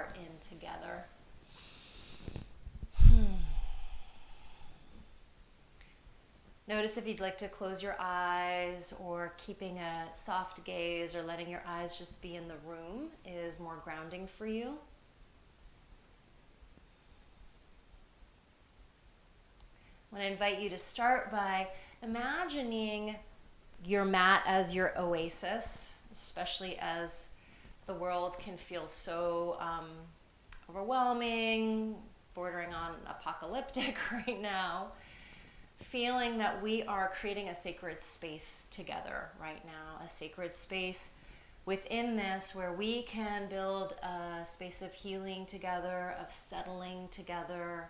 heart in together. Notice if you'd like to close your eyes, or keeping a soft gaze or letting your eyes just be in the room is more grounding for you. I want to invite you to start by imagining your mat as your oasis, especially as the world can feel so overwhelming, bordering on apocalyptic right now. Feeling that we are creating a sacred space together right now, a sacred space within this where we can build a space of healing together, of settling together,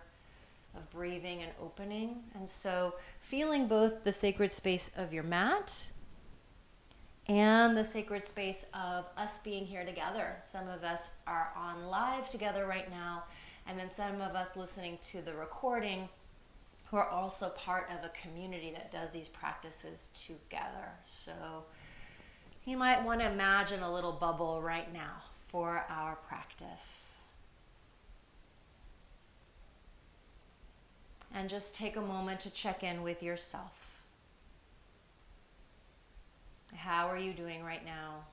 of breathing and opening. And so feeling both the sacred space of your mat and the sacred space of us being here together. Some of us are on live together right now, and then some of us listening to the recording who are also part of a community that does these practices together. So you might want to imagine a little bubble right now for our practice. And just take a moment to check in with yourself. How are you doing right now?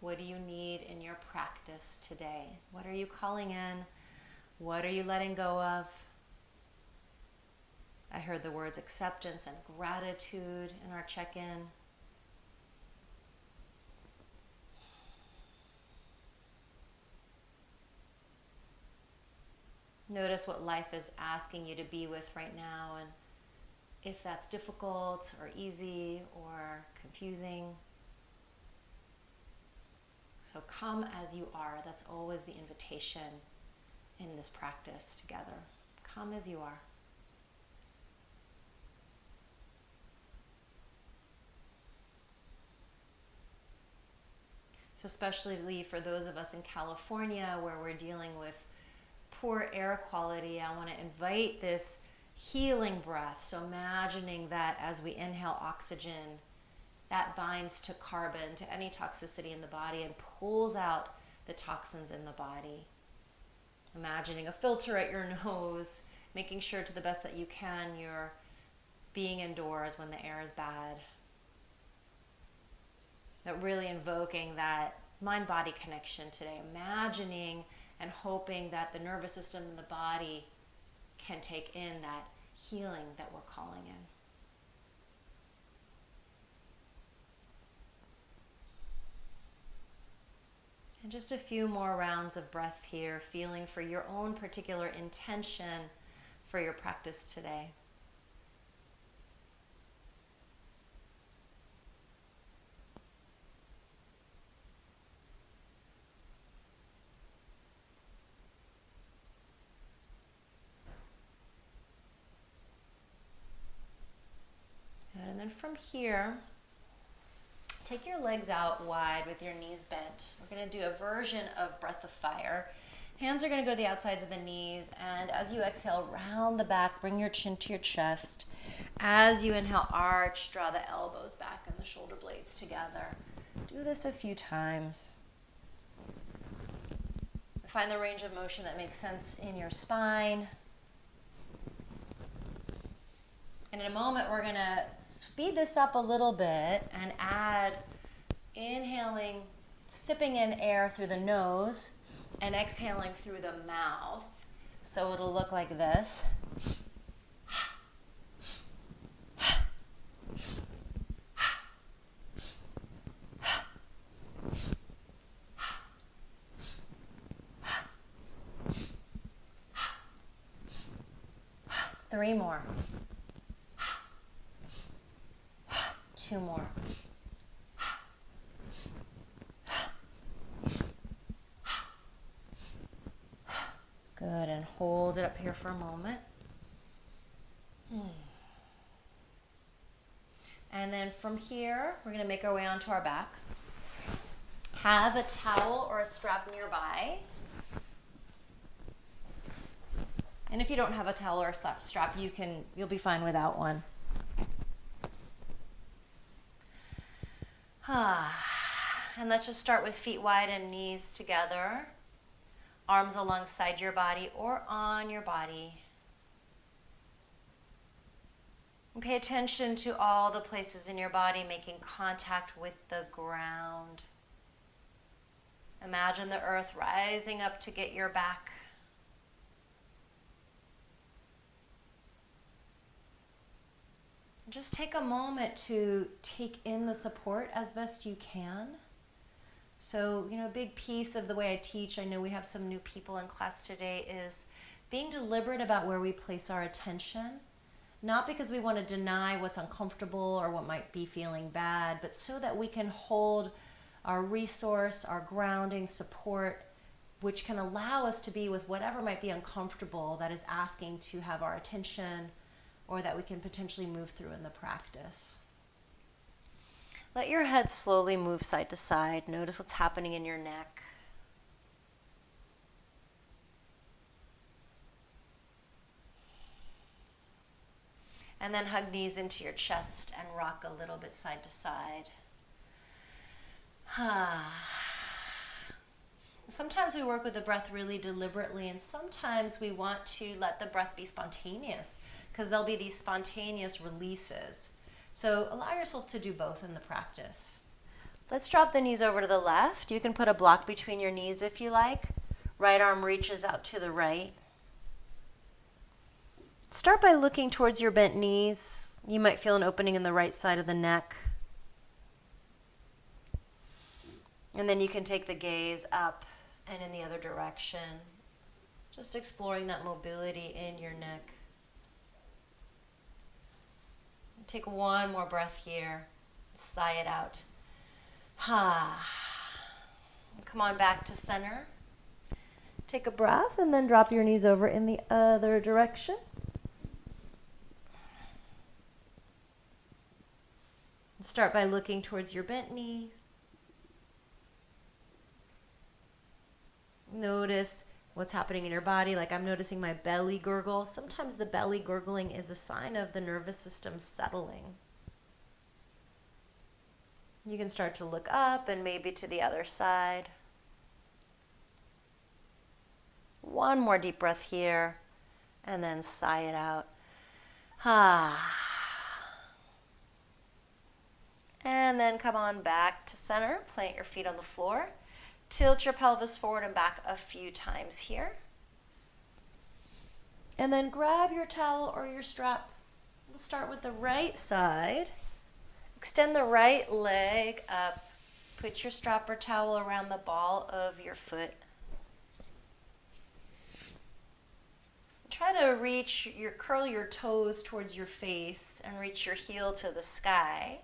What do you need in your practice today? What are you calling in? What are you letting go of? I heard the words acceptance and gratitude in our check-in. Notice what life is asking you to be with right now, and if that's difficult or easy or confusing. So come as you are. That's always the invitation in this practice together. Come as you are. So especially for those of us in California where we're dealing with poor air quality, I want to invite this healing breath. So imagining that as we inhale oxygen, that binds to carbon, to any toxicity in the body, and pulls out the toxins in the body. Imagining a filter at your nose, making sure to the best that you can you're being indoors when the air is bad. But really invoking that mind-body connection today, imagining and hoping that the nervous system and the body can take in that healing that we're calling in. And just a few more rounds of breath here, feeling for your own particular intention for your practice today. And then from here, take your legs out wide with your knees bent. We're going to do a version of Breath of Fire. Hands are going to go to the outsides of the knees, and as you exhale, round the back, bring your chin to your chest. As you inhale, arch, draw the elbows back and the shoulder blades together. Do this a few times. Find the range of motion that makes sense in your spine. And in a moment, we're going to speed this up a little bit and add inhaling, sipping in air through the nose and exhaling through the mouth. So it'll look like this. 3 more. 2 more. Good, and hold it up here for a moment. And then from here, we're going to make our way onto our backs. Have a towel or a strap nearby. And if you don't have a towel or a strap, you'll be fine without one. And And let's just start with feet wide and knees together. Arms alongside your body or on your body. And pay attention to all the places in your body making contact with the ground. Imagine the earth rising up to get your back. Just take a moment to take in the support as best you can. So, a big piece of the way I teach, I know we have some new people in class today, is being deliberate about where we place our attention. Not because we want to deny what's uncomfortable or what might be feeling bad, but so that we can hold our resource, our grounding, support, which can allow us to be with whatever might be uncomfortable that is asking to have our attention, or that we can potentially move through in the practice. Let your head slowly move side to side. Notice what's happening in your neck. And then hug knees into your chest and rock a little bit side to side. Sometimes we work with the breath really deliberately, and sometimes we want to let the breath be spontaneous, because there'll be these spontaneous releases. So allow yourself to do both in the practice. Let's drop the knees over to the left. You can put a block between your knees if you like. Right arm reaches out to the right. Start by looking towards your bent knees. You might feel an opening in the right side of the neck. And then you can take the gaze up and in the other direction. Just exploring that mobility in your neck. Take one more breath here. Sigh it out. Come on back to center. Take a breath and then drop your knees over in the other direction. Start by looking towards your bent knee. Notice what's happening in your body. Like I'm noticing my belly gurgle. Sometimes the belly gurgling is a sign of the nervous system settling. You can start to look up and maybe to the other side. One more deep breath here and then sigh it out. And then come on back to center. Plant your feet on the floor. Tilt your pelvis forward and back a few times here. And then grab your towel or your strap. We'll start with the right side. Extend the right leg up. Put your strap or towel around the ball of your foot. Try to curl your toes towards your face and reach your heel to the sky.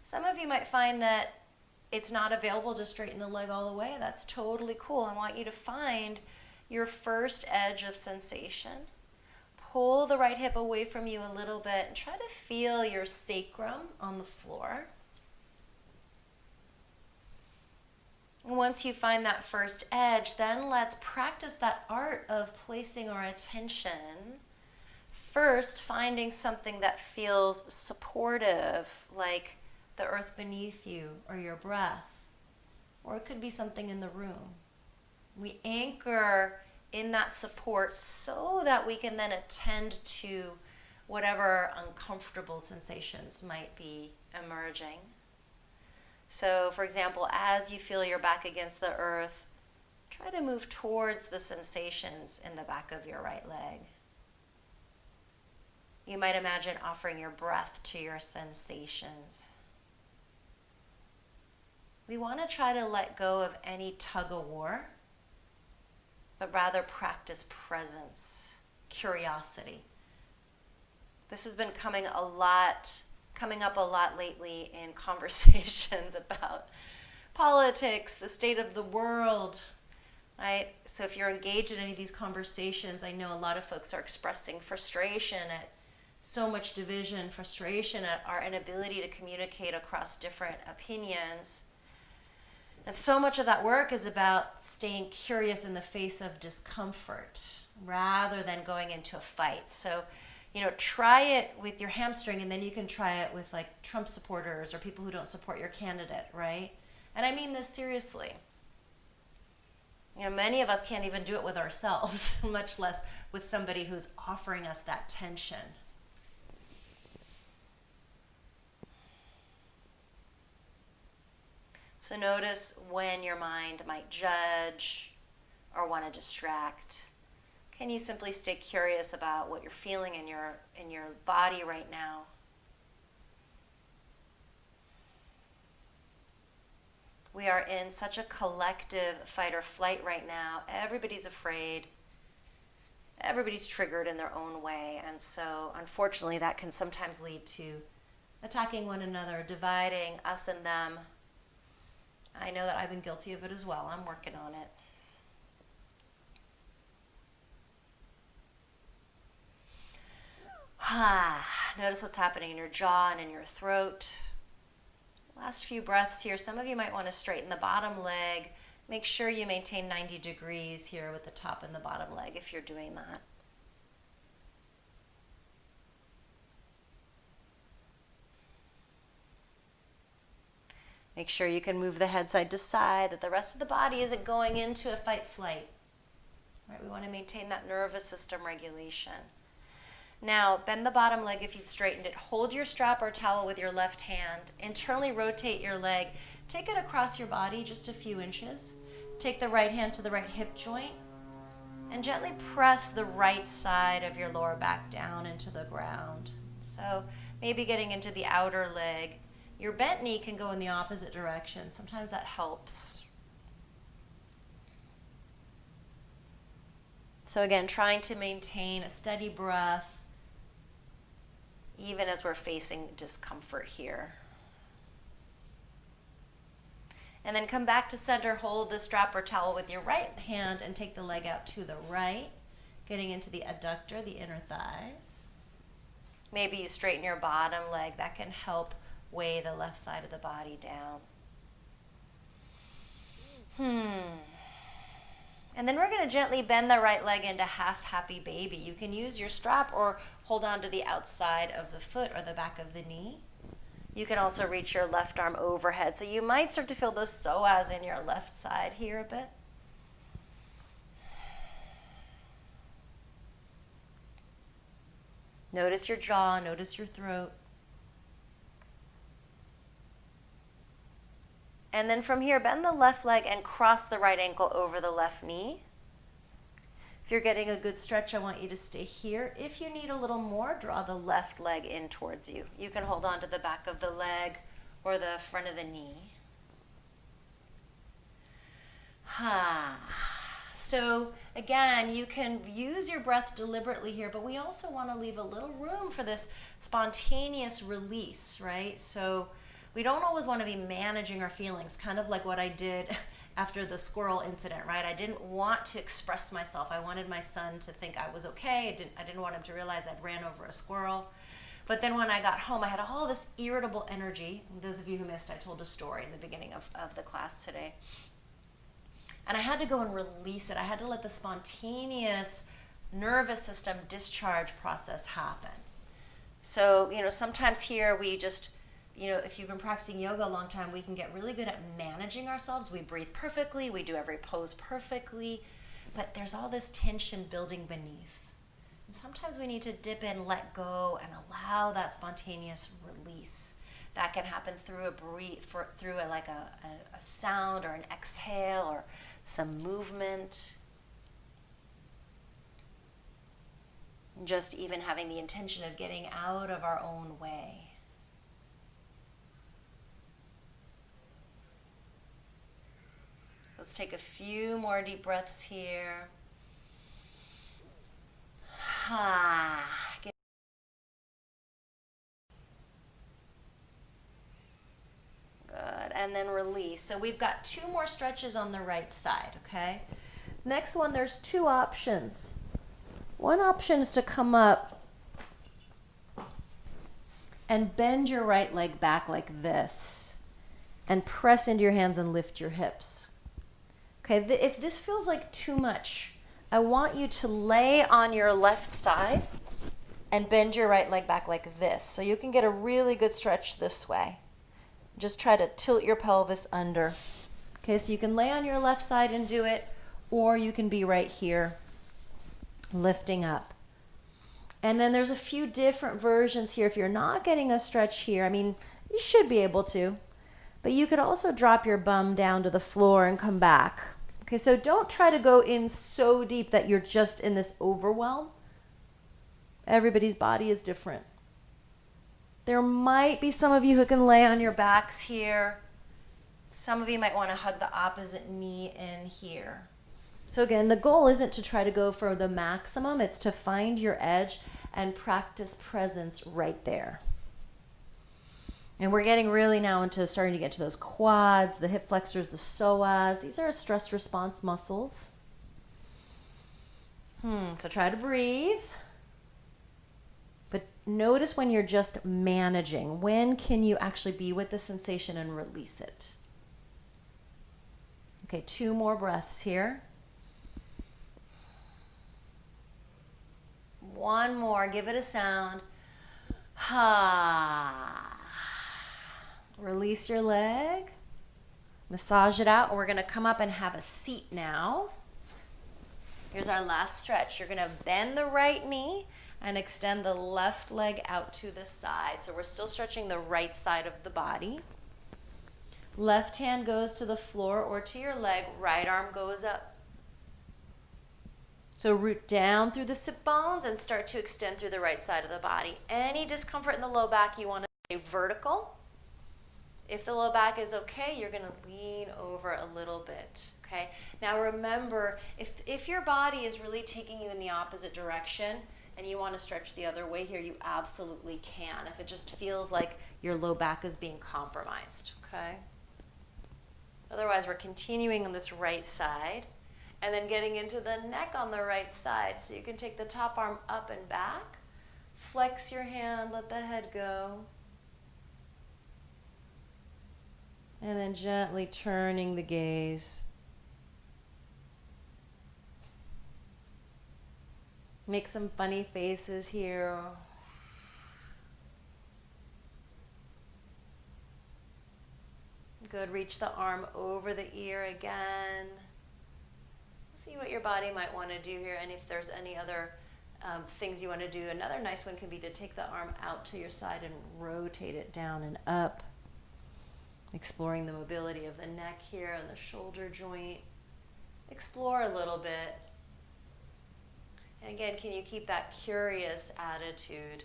Some of you might find that it's not available to straighten the leg all the way. That's totally cool. I want you to find your first edge of sensation. Pull the right hip away from you a little bit and try to feel your sacrum on the floor. And once you find that first edge, then let's practice that art of placing our attention. First, finding something that feels supportive, like the earth beneath you or your breath, or it could be something in the room. We anchor in that support so that we can then attend to whatever uncomfortable sensations might be emerging. So, for example, as you feel your back against the earth, try to move towards the sensations in the back of your right leg. You might imagine offering your breath to your sensations. We want to try to let go of any tug-of-war, but rather practice presence, curiosity. This has been coming up a lot lately in conversations about politics, the state of the world, right? So if you're engaged in any of these conversations, I know a lot of folks are expressing frustration at so much division, frustration at our inability to communicate across different opinions. And so much of that work is about staying curious in the face of discomfort rather than going into a fight. So, try it with your hamstring, and then you can try it with like Trump supporters or people who don't support your candidate, right? And I mean this seriously. You know, many of us can't even do it with ourselves, much less with somebody who's offering us that tension. So notice when your mind might judge or want to distract. Can you simply stay curious about what you're feeling in your body right now? We are in such a collective fight or flight right now. Everybody's afraid. Everybody's triggered in their own way. And so, unfortunately, that can sometimes lead to attacking one another, dividing us and them. I know that I've been guilty of it as well. I'm working on it. Notice what's happening in your jaw and in your throat. Last few breaths here. Some of you might want to straighten the bottom leg. Make sure you maintain 90 degrees here with the top and the bottom leg if you're doing that. Make sure you can move the head side to side, that the rest of the body isn't going into a fight-flight. Right? We want to maintain that nervous system regulation. Now, bend the bottom leg if you've straightened it. Hold your strap or towel with your left hand. Internally rotate your leg. Take it across your body just a few inches. Take the right hand to the right hip joint and gently press the right side of your lower back down into the ground. So maybe getting into the outer leg. Your bent knee can go in the opposite direction. Sometimes that helps. So again, trying to maintain a steady breath even as we're facing discomfort here. And then come back to center, hold the strap or towel with your right hand and take the leg out to the right, getting into the adductor, the inner thighs. Maybe you straighten your bottom leg. That can help weigh the left side of the body down. And then we're going to gently bend the right leg into half happy baby. You can use your strap or hold on to the outside of the foot or the back of the knee. You can also reach your left arm overhead. So you might start to feel the psoas in your left side here a bit. Notice your jaw, notice your throat. And then from here, bend the left leg and cross the right ankle over the left knee. If you're getting a good stretch, I want you to stay here. If you need a little more, draw the left leg in towards you. You can hold on to the back of the leg or the front of the knee. So again, you can use your breath deliberately here, but we also want to leave a little room for this spontaneous release, right? So we don't always want to be managing our feelings, kind of like what I did after the squirrel incident, right? I didn't want to express myself. I wanted my son to think I was okay. I didn't want him to realize I'd ran over a squirrel. But then when I got home, I had all this irritable energy. Those of you who missed, I told a story in the beginning of the class today. And I had to go and release it. I had to let the spontaneous nervous system discharge process happen. So, sometimes here we just, if you've been practicing yoga a long time, we can get really good at managing ourselves. We breathe perfectly. We do every pose perfectly. But there's all this tension building beneath. And sometimes we need to dip in, let go, and allow that spontaneous release. That can happen through through a sound or an exhale or some movement. Just even having the intention of getting out of our own way. Let's take a few more deep breaths here. Good, and then release. So we've got 2 more stretches on the right side, okay? Next one, there's 2 options. One option is to come up and bend your right leg back like this and press into your hands and lift your hips. Okay, if this feels like too much, I want you to lay on your left side and bend your right leg back like this. So you can get a really good stretch this way. Just try to tilt your pelvis under. Okay, so you can lay on your left side and do it, or you can be right here, lifting up. And then there's a few different versions here. If you're not getting a stretch here, I mean, you should be able to, but you could also drop your bum down to the floor and come back. Okay, so don't try to go in so deep that you're just in this overwhelm. Everybody's body is different. There might be some of you who can lay on your backs here. Some of you might want to hug the opposite knee in here. So again, the goal isn't to try to go for the maximum, it's to find your edge and practice presence right there. And we're getting really now into starting to get to those quads, the hip flexors, the psoas. These are stress response muscles. So try to breathe. But notice when you're just managing. When can you actually be with the sensation and release it? Okay, 2 more breaths here. 1 more, give it a sound. Ha. Release your leg. Massage it out. We're going to come up and have a seat now. Here's our last stretch. You're going to bend the right knee and extend the left leg out to the side. So we're still stretching the right side of the body. Left hand goes to the floor or to your leg. Right arm goes up. So root down through the sit bones and start to extend through the right side of the body. Any discomfort in the low back, you want to stay vertical. If the low back is okay, you're going to lean over a little bit. Okay. Now remember, if your body is really taking you in the opposite direction and you want to stretch the other way here, you absolutely can. If it just feels like your low back is being compromised. Okay. Otherwise, we're continuing on this right side and then getting into the neck on the right side. So you can take the top arm up and back, flex your hand, let the head go. And then gently turning the gaze. Make some funny faces here. Good, reach the arm over the ear again. See what your body might want to do here, and if there's any other things you want to do. Another nice one can be to take the arm out to your side and rotate it down and up. Exploring the mobility of the neck here and the shoulder joint. Explore a little bit. And again, can you keep that curious attitude?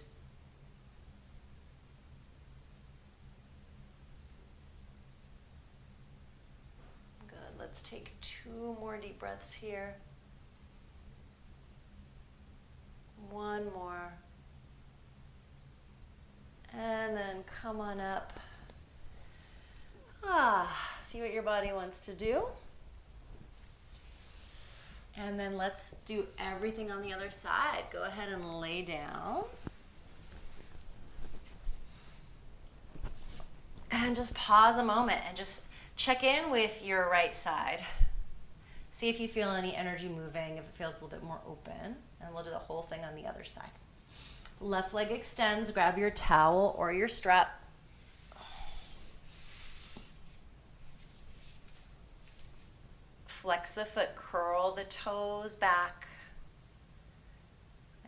Good. Let's take 2 more deep breaths here. 1 more. And then come on up. See what your body wants to do. And then let's do everything on the other side. Go ahead and lay down. And just pause a moment and just check in with your right side. See if you feel any energy moving, if it feels a little bit more open. And we'll do the whole thing on the other side. Left leg extends. Grab your towel or your strap. Flex the foot, curl the toes back.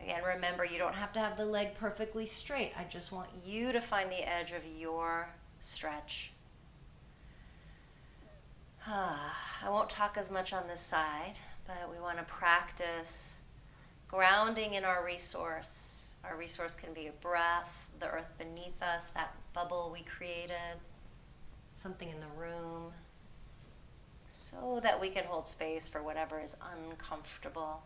Again, remember, you don't have to have the leg perfectly straight. I just want you to find the edge of your stretch. I won't talk as much on this side, but we want to practice grounding in our resource. Our resource can be a breath, the earth beneath us, that bubble we created, something in the room, so that we can hold space for whatever is uncomfortable.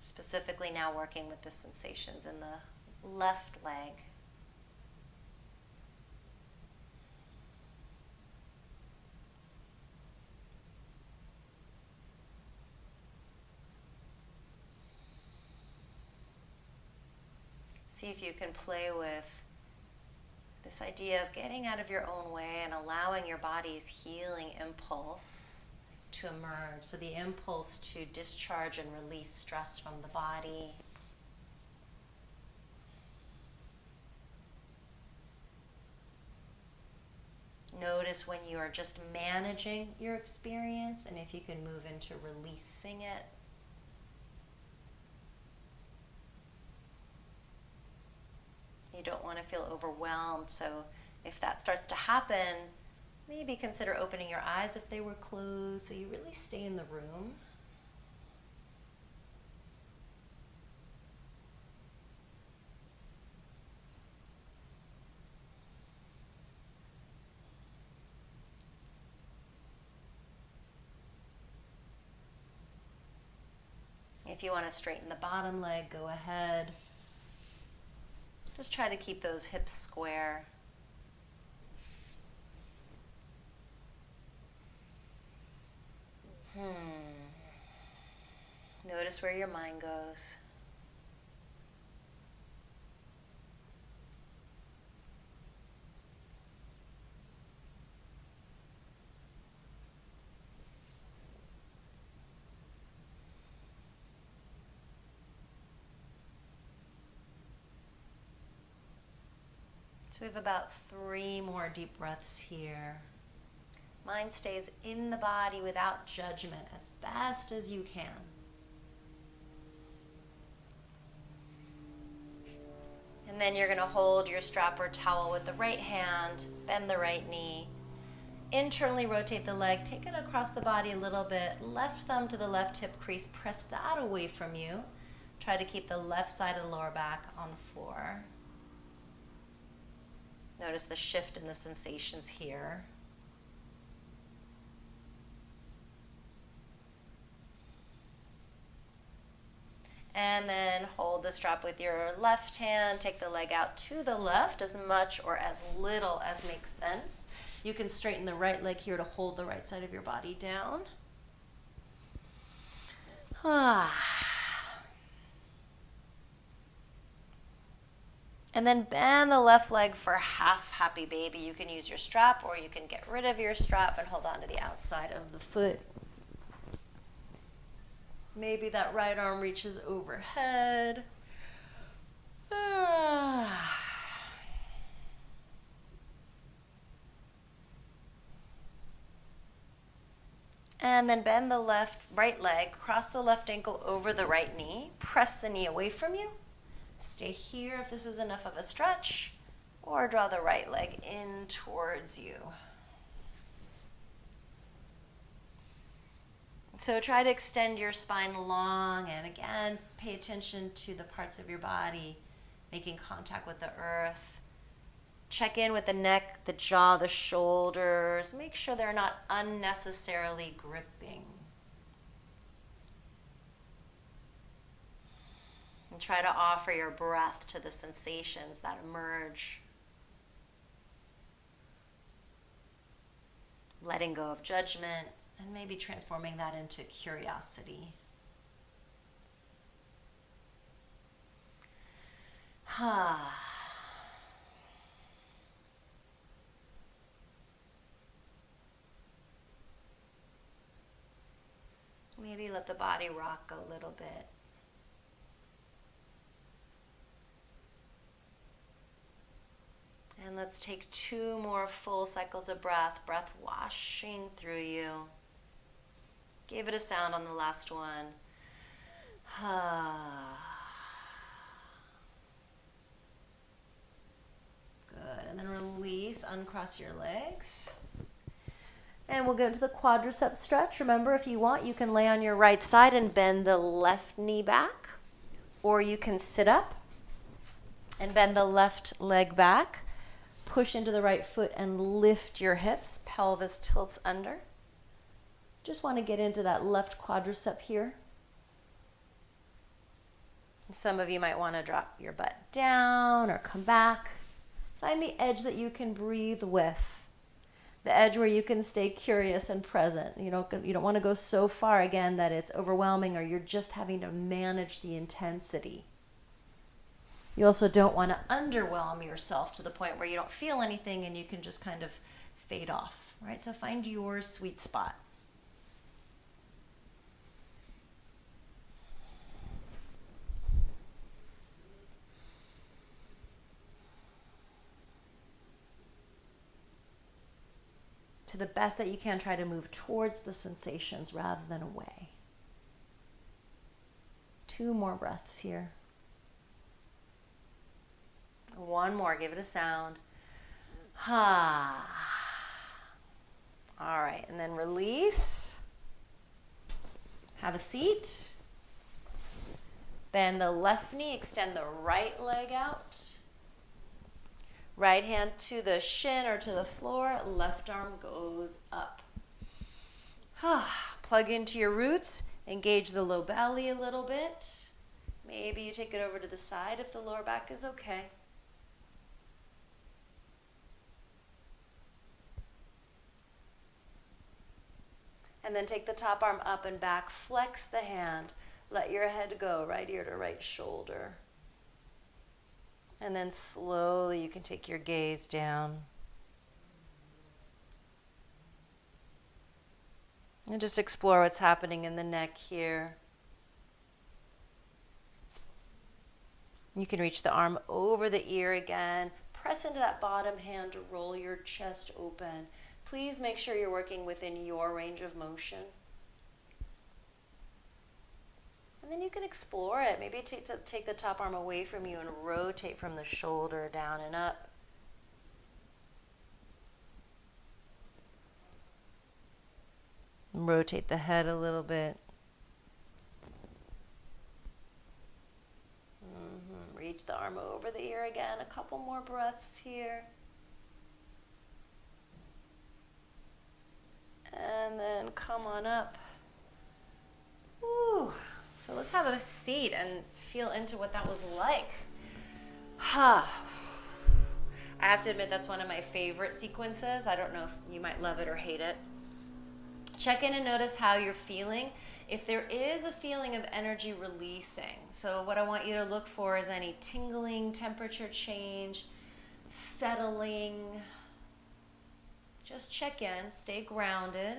Specifically now working with the sensations in the left leg. See if you can play with this idea of getting out of your own way and allowing your body's healing impulse to emerge. So the impulse to discharge and release stress from the body. notice when you are just managing your experience, and if you can move into releasing it. You don't want to feel overwhelmed, so if that starts to happen, maybe consider opening your eyes if they were closed, so you really stay in the room. If you want to straighten the bottom leg, go ahead. Just try to keep those hips square. Notice where your mind goes. So we have about 3 more deep breaths here. Mind stays in the body without judgment as best as you can. And then you're going to hold your strap or towel with the right hand, bend the right knee, internally rotate the leg, take it across the body a little bit, left thumb to the left hip crease, press that away from you. Try to keep the left side of the lower back on the floor. Notice the shift in the sensations here. And then hold the strap with your left hand. Take the leg out to the left as much or as little as makes sense. You can straighten the right leg here to hold the right side of your body down. And then bend the left leg for half happy baby. You can use your strap or you can get rid of your strap and hold on to the outside of the foot. Maybe that right arm reaches overhead. And then bend the right leg, cross the left ankle over the right knee, press the knee away from you. Stay here if this is enough of a stretch, or draw the right leg in towards you. So try to extend your spine long, and again, pay attention to the parts of your body making contact with the earth. Check in with the neck, the jaw, the shoulders. Make sure they're not unnecessarily gripping. And try to offer your breath to the sensations that emerge. Letting go of judgment and maybe transforming that into curiosity. Maybe let the body rock a little bit. And let's take 2 more full cycles of breath washing through you. Give it a sound on the last one. Good, and then release, uncross your legs. And we'll go into the quadricep stretch. Remember, if you want, you can lay on your right side and bend the left knee back, or you can sit up and bend the left leg back. Push into the right foot and lift your hips. Pelvis tilts under. Just want to get into that left quadricep here. Some of you might want to drop your butt down or come back. Find the edge that you can breathe with. The edge where you can stay curious and present. You don't want to go so far again that it's overwhelming or you're just having to manage the intensity. You also don't want to underwhelm yourself to the point where you don't feel anything and you can just kind of fade off, right? So find your sweet spot. to the best that you can, try to move towards the sensations rather than away. 2 more breaths here. 1 more, give it a sound. Ha. All right, and then release. Have a seat. Bend the left knee, extend the right leg out. Right hand to the shin or to the floor, left arm goes up. Plug into your roots, engage the low belly a little bit. Maybe you take it over to the side if the lower back is okay. And then take the top arm up and back, flex the hand. Let your head go, right ear to right shoulder. And then slowly you can take your gaze down. And just explore what's happening in the neck here. You can reach the arm over the ear again. Press into that bottom hand to roll your chest open. Please make sure you're working within your range of motion. And then you can explore it. Maybe take the top arm away from you and rotate from the shoulder down and up. And rotate the head a little bit. Reach the arm over the ear again. A couple more breaths here. And then come on up. Woo. So let's have a seat and feel into what that was like. I have to admit that's one of my favorite sequences. I don't know if you might love it or hate it. Check in and notice how you're feeling. If there is a feeling of energy releasing, so what I want you to look for is any tingling, temperature change, settling. Just check in, stay grounded.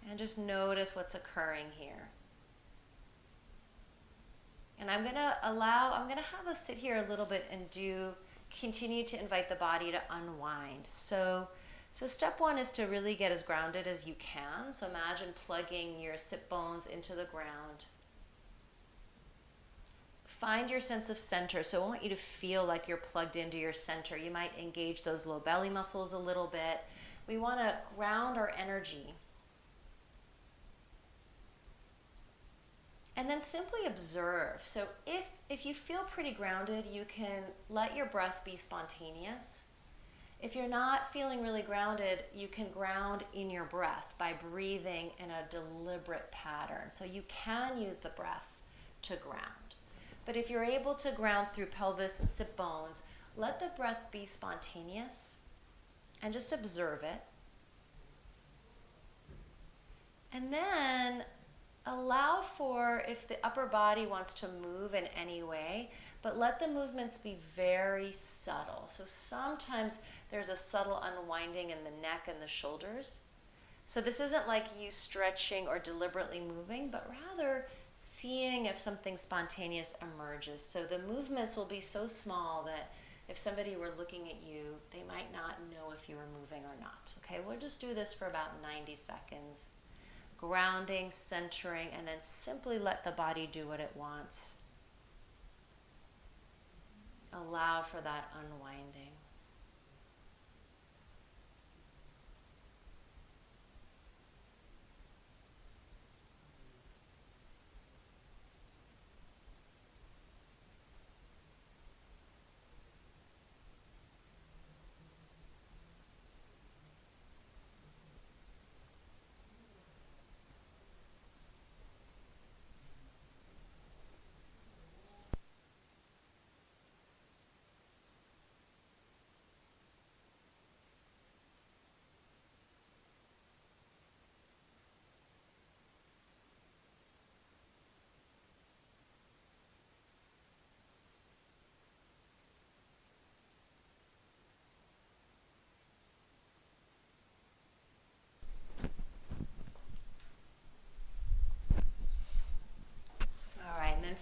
And just notice what's occurring here. And I'm gonna have us sit here a little bit and continue to invite the body to unwind. So step 1 is to really get as grounded as you can. So imagine plugging your sit bones into the ground. Find your sense of center. So I want you to feel like you're plugged into your center. You might engage those low belly muscles a little bit. We want to ground our energy. And then simply observe. So if you feel pretty grounded, you can let your breath be spontaneous. If you're not feeling really grounded, you can ground in your breath by breathing in a deliberate pattern. So you can use the breath to ground. But if you're able to ground through pelvis and sit bones, let the breath be spontaneous and just observe it. And then allow for if the upper body wants to move in any way, but let the movements be very subtle. So sometimes there's a subtle unwinding in the neck and the shoulders. So this isn't like you stretching or deliberately moving, but rather seeing if something spontaneous emerges. So the movements will be so small that if somebody were looking at you, they might not know if you were moving or not. Okay, we'll just do this for about 90 seconds. Grounding, centering, and then simply let the body do what it wants. Allow for that unwinding.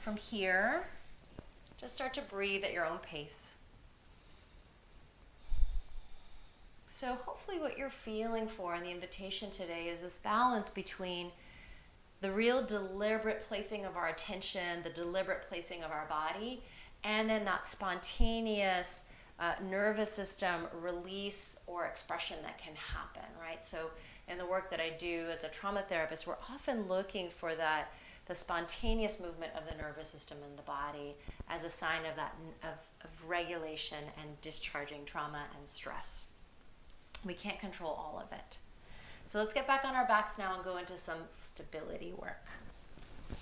From here, just start to breathe at your own pace. So hopefully what you're feeling for in the invitation today is this balance between the real deliberate placing of our attention, the deliberate placing of our body, and then that spontaneous nervous system release or expression that can happen, right? So in the work that I do as a trauma therapist, we're often looking for that, the spontaneous movement of the nervous system in the body as a sign of that of regulation and discharging trauma and stress. We can't control all of it. So let's get back on our backs now and go into some stability work.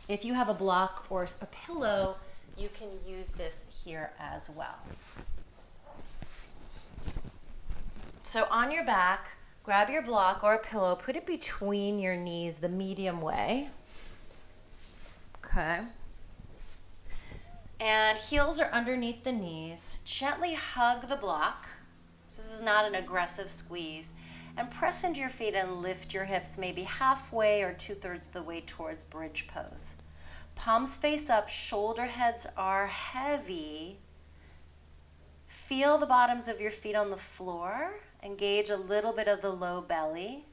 If you have a block or a pillow, you can use this here as well. So on your back, grab your block or a pillow, put it between your knees the medium way. Okay. And heels are underneath the knees. Gently hug the block. This is not an aggressive squeeze. And press into your feet and lift your hips maybe halfway or 2/3 of the way towards bridge pose. Palms face up, shoulder heads are heavy. Feel the bottoms of your feet on the floor. Engage a little bit of the low belly.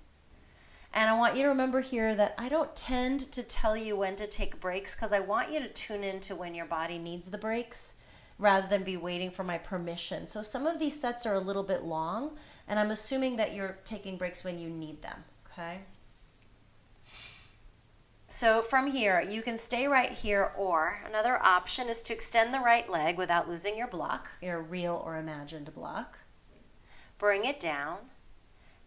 And I want you to remember here that I don't tend to tell you when to take breaks because I want you to tune into when your body needs the breaks rather than be waiting for my permission. So some of these sets are a little bit long, and I'm assuming that you're taking breaks when you need them, okay? So from here, you can stay right here, or another option is to extend the right leg without losing your block, your real or imagined block. Bring it down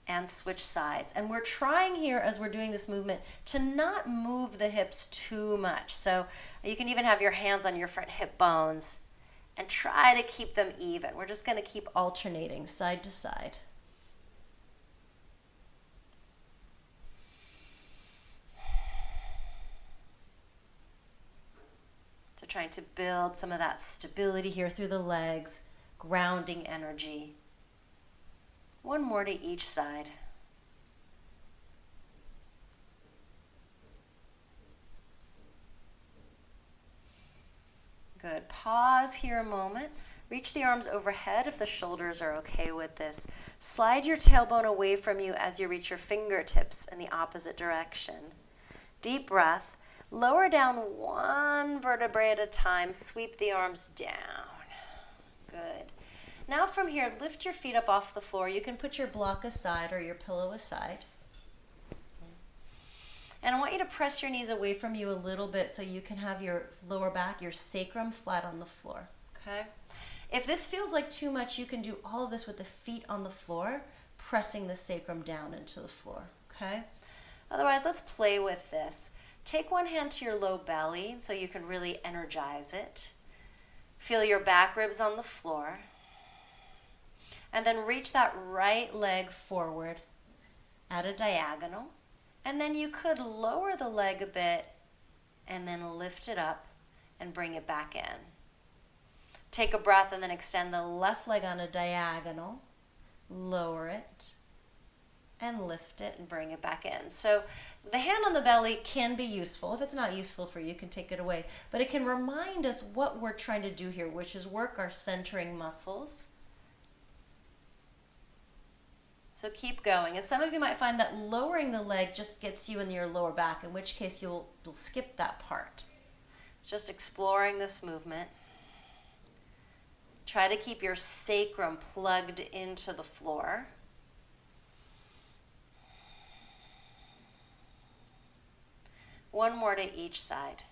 and switch sides. And we're trying here as we're doing this movement to not move the hips too much. So you can even have your hands on your front hip bones and try to keep them even. We're just going to keep alternating side to side. So trying to build some of that stability here through the legs, grounding energy. One more to each side. Good. Pause here a moment. Reach the arms overhead if the shoulders are okay with this. Slide your tailbone away from you as you reach your fingertips in the opposite direction. Deep breath. Lower down one vertebrae at a time. Sweep the arms down. Good. Now from here, lift your feet up off the floor. You can put your block aside or your pillow aside. And I want you to press your knees away from you a little bit so you can have your lower back, your sacrum flat on the floor, okay? If this feels like too much, you can do all of this with the feet on the floor, pressing the sacrum down into the floor, okay? Otherwise, let's play with this. Take one hand to your low belly so you can really energize it. Feel your back ribs on the floor. And then reach that right leg forward at a diagonal. And then you could lower the leg a bit and then lift it up and bring it back in. Take a breath and then extend the left leg on a diagonal. Lower it and lift it and bring it back in. So the hand on the belly can be useful. If it's not useful for you, you can take it away. But it can remind us what we're trying to do here, which is work our centering muscles. So keep going. And some of you might find that lowering the leg just gets you in your lower back, in which case you'll skip that part. It's just exploring this movement. Try to keep your sacrum plugged into the floor. One more to each side.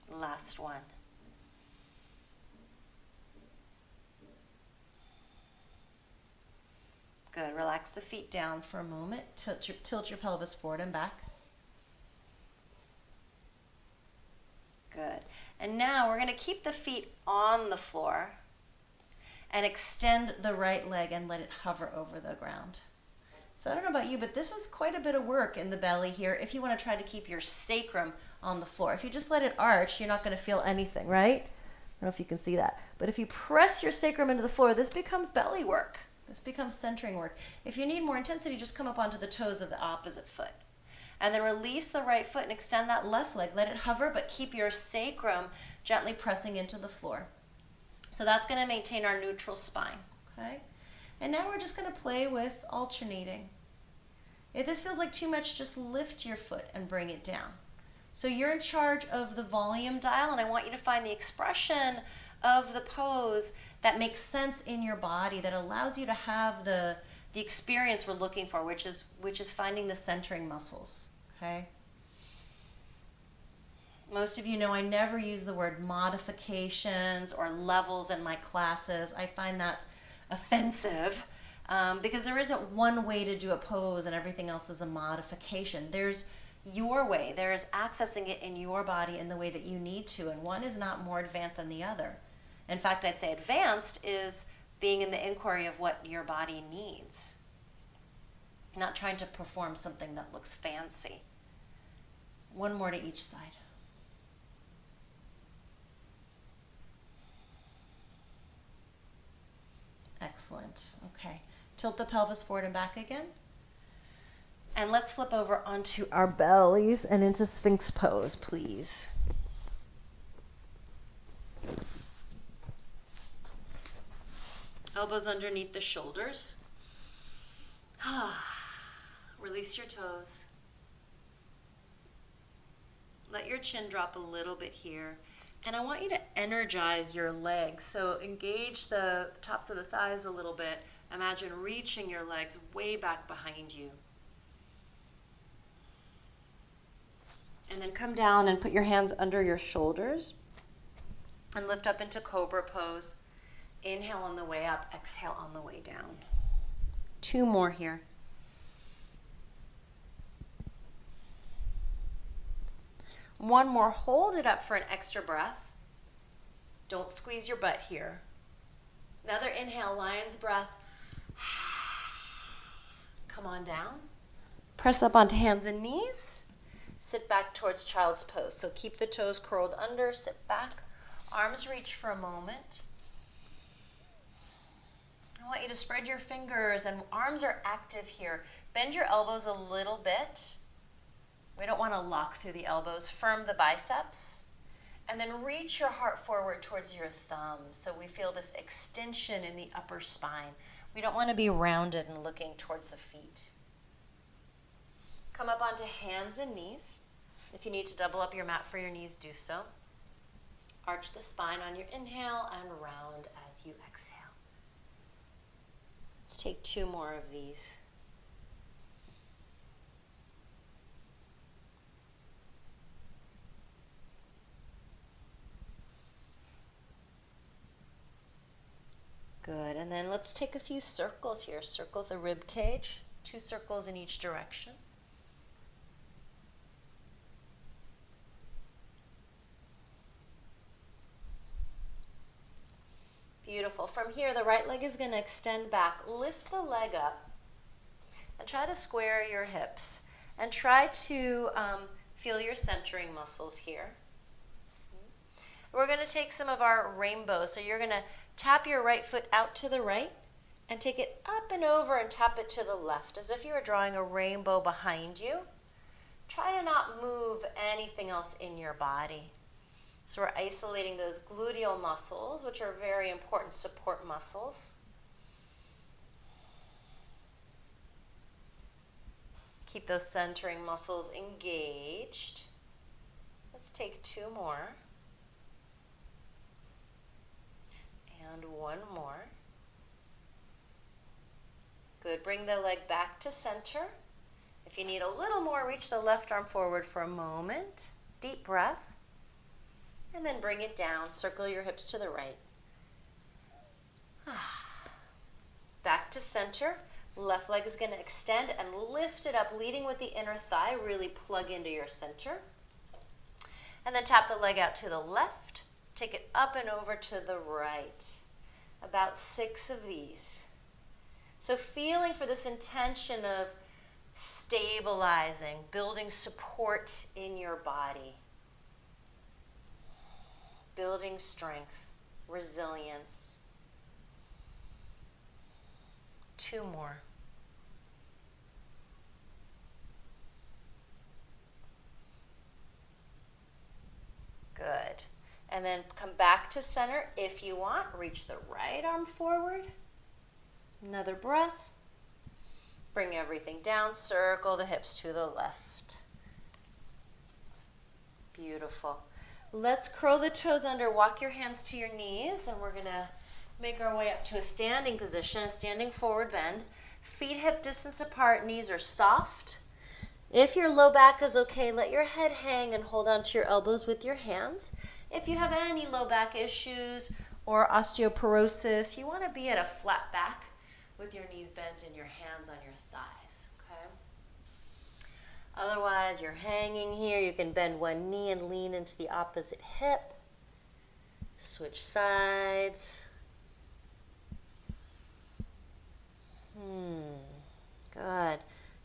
Last one. Good. Relax the feet down for a moment. Tilt your pelvis forward and back. Good. And now we're going to keep the feet on the floor and extend the right leg and let it hover over the ground. So I don't know about you, but this is quite a bit of work in the belly here if you want to try to keep your sacrum on the floor. If you just let it arch, you're not going to feel anything, right? I don't know if you can see that. But if you press your sacrum into the floor, this becomes belly work. This becomes centering work. If you need more intensity, just come up onto the toes of the opposite foot. And then release the right foot and extend that left leg. Let it hover, but keep your sacrum gently pressing into the floor. So that's going to maintain our neutral spine, okay? And now we're just going to play with alternating. If this feels like too much, just lift your foot and bring it down. So you're in charge of the volume dial, and I want you to find the expression of the pose that makes sense in your body, that allows you to have the experience we're looking for, which is finding the centering muscles, okay? Most of you know I never use the word modifications or levels in my classes. I find that offensive because there isn't one way to do a pose and everything else is a modification. There's your way. There's accessing it in your body in the way that you need to, and one is not more advanced than the other. In fact, I'd say advanced is being in the inquiry of what your body needs, not trying to perform something that looks fancy. One more to each side. Excellent. Okay. Tilt the pelvis forward and back again. And let's flip over onto our bellies and into Sphinx Pose, please. Elbows underneath the shoulders. Release your toes. Let your chin drop a little bit here. And I want you to energize your legs. So engage the tops of the thighs a little bit. Imagine reaching your legs way back behind you. And then come down and put your hands under your shoulders and lift up into Cobra Pose. Inhale on the way up, exhale on the way down. 2 more here. One more, hold it up for an extra breath. Don't squeeze your butt here. Another inhale, lion's breath. Come on down. Press up onto hands and knees. Sit back towards child's pose. So keep the toes curled under, sit back. Arms reach for a moment. I want you to spread your fingers, and arms are active here. Bend your elbows a little bit. We don't want to lock through the elbows. Firm the biceps. And then reach your heart forward towards your thumb. So we feel this extension in the upper spine. We don't want to be rounded and looking towards the feet. Come up onto hands and knees. If you need to double up your mat for your knees, do so. Arch the spine on your inhale and round as you exhale. Let's take 2 more of these. Good, and then let's take a few circles here. Circle the rib cage, 2 circles in each direction. Beautiful. From here, the right leg is going to extend back. Lift the leg up and try to square your hips. And try to feel your centering muscles here. We're going to take some of our rainbow. So you're going to tap your right foot out to the right and take it up and over and tap it to the left as if you were drawing a rainbow behind you. Try to not move anything else in your body. So we're isolating those gluteal muscles, which are very important support muscles. Keep those centering muscles engaged. Let's take 2 more. And 1 more. Good. Bring the leg back to center. If you need a little more, reach the left arm forward for a moment. Deep breath. And then bring it down. Circle your hips to the right. Back to center. Left leg is going to extend and lift it up, leading with the inner thigh. Really plug into your center. And then tap the leg out to the left. Take it up and over to the right. About 6 of these. So feeling for this intention of stabilizing, building support in your body. Building strength, resilience. 2 more. And then come back to center if you want. Reach the right arm forward. Another breath. Bring everything down. Circle the hips to the left. Beautiful. Let's curl the toes under. Walk your hands to your knees. And we're going to make our way up to a standing position, a standing forward bend. Feet hip distance apart. Knees are soft. If your low back is okay, let your head hang and hold on to your elbows with your hands. If you have any low back issues or osteoporosis, you want to be at a flat back with your knees bent and your hands on your thighs, okay? Otherwise, you're hanging here. You can bend one knee and lean into the opposite hip. Switch sides. Good.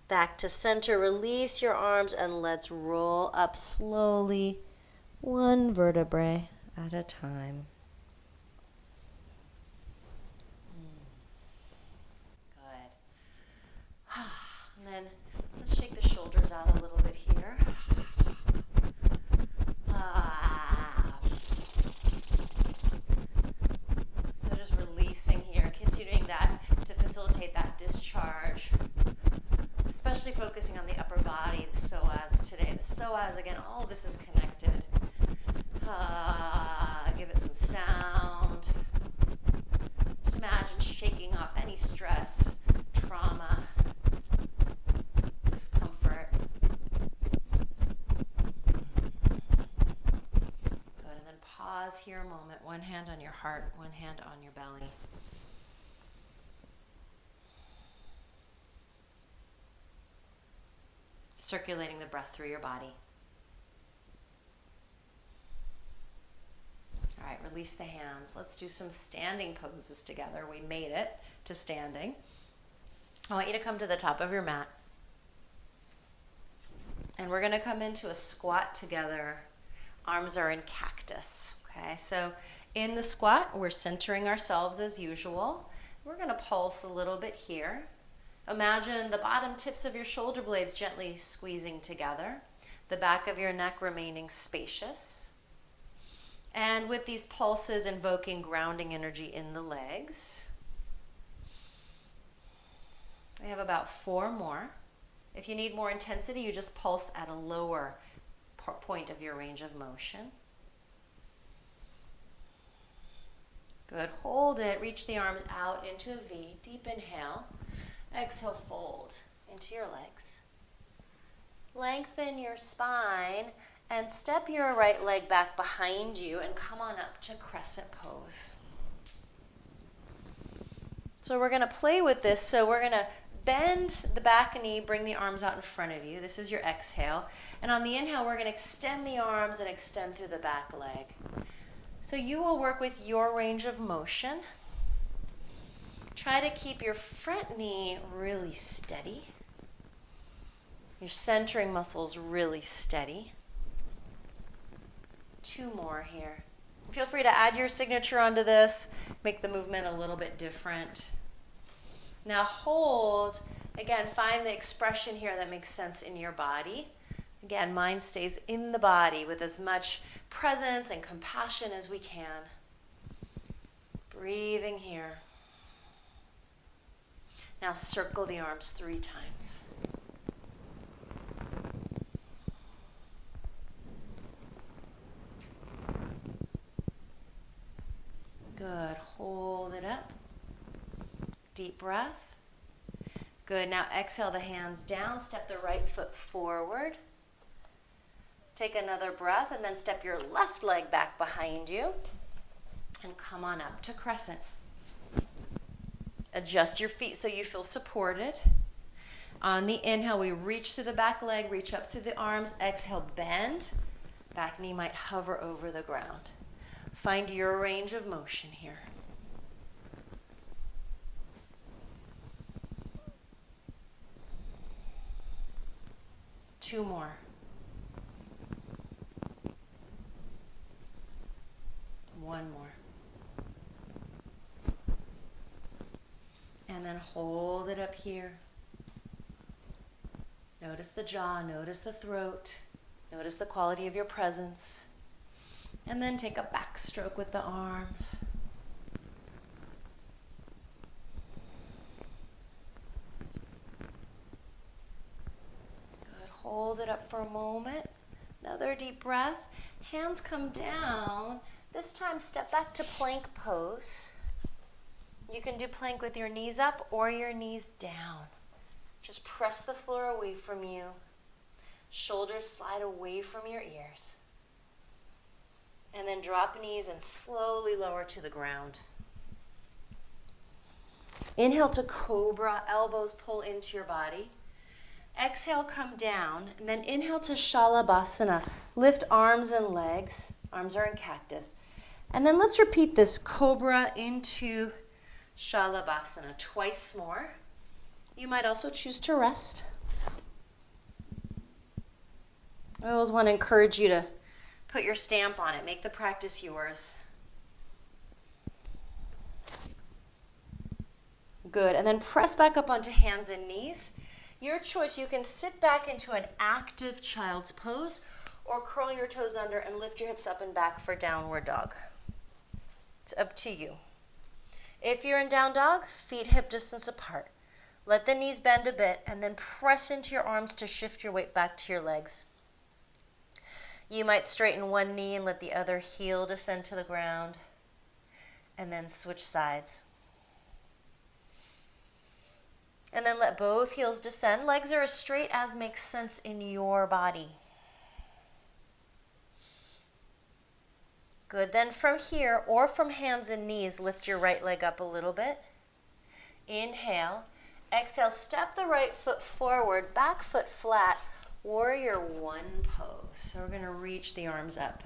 Back to center. Release your arms and let's roll up slowly, one vertebrae at a time. Good. And then let's shake the shoulders out a little bit here. So just releasing here, continuing that to facilitate that discharge. Especially focusing on the upper body, the psoas today. The psoas, again, all of this is connected. Give it some sound. Just imagine shaking off any stress, trauma, discomfort. Good, and then pause here a moment. One hand on your heart, one hand on your belly. Circulating the breath through your body. All right, release the hands. Let's do some standing poses together. We made it to standing. I want you to come to the top of your mat. And we're going to come into a squat together. Arms are in cactus. Okay, so in the squat, we're centering ourselves as usual. We're going to pulse a little bit here. Imagine the bottom tips of your shoulder blades gently squeezing together, the back of your neck remaining spacious. And with these pulses, invoking grounding energy in the legs. We have about 4 more. If you need more intensity, you just pulse at a lower point of your range of motion. Good. Hold it. Reach the arms out into a V. Deep inhale. Exhale, fold into your legs. Lengthen your spine and step your right leg back behind you and come on up to Crescent Pose. So we're going to play with this. So we're going to bend the back knee, bring the arms out in front of you. This is your exhale. And on the inhale, we're going to extend the arms and extend through the back leg. So you will work with your range of motion. Try to keep your front knee really steady. Your centering muscles really steady. 2 more here. Feel free to add your signature onto this. Make the movement a little bit different. Now hold. Again, find the expression here that makes sense in your body. Again, mind stays in the body with as much presence and compassion as we can. Breathing here. Now circle the arms 3 times. Good. Hold it up. Deep breath. Good. Now exhale the hands down. Step the right foot forward. Take another breath and then step your left leg back behind you. And come on up to crescent. Adjust your feet so you feel supported. On the inhale, we reach through the back leg, reach up through the arms. Exhale, bend. Back knee might hover over the ground. Find your range of motion here. Two more. One more. And then hold it up here. Notice the jaw, notice the throat, notice the quality of your presence. And then take a backstroke with the arms. Good. Hold it up for a moment. Another deep breath. Hands come down. This time step back to plank pose. You can do plank with your knees up or your knees down. Just press the floor away from you. Shoulders slide away from your ears. And then drop knees and slowly lower to the ground. Inhale to cobra, elbows pull into your body. Exhale, come down, and then inhale to Shavasana. Lift arms and legs. Arms are in cactus. And then let's repeat this cobra into Shavasana twice more. You might also choose to rest. I always want to encourage you to put your stamp on it. Make the practice yours. Good. And then press back up onto hands and knees. Your choice. You can sit back into an active child's pose or curl your toes under and lift your hips up and back for downward dog. It's up to you. If you're in down dog, feet hip distance apart. Let the knees bend a bit and then press into your arms to shift your weight back to your legs. You might straighten one knee and let the other heel descend to the ground, and then switch sides. And then let both heels descend. Legs are as straight as makes sense in your body. Good. Then from here or from hands and knees, lift your right leg up a little bit. Inhale. Exhale, step the right foot forward, back foot flat. Warrior one pose. So we're going to reach the arms up.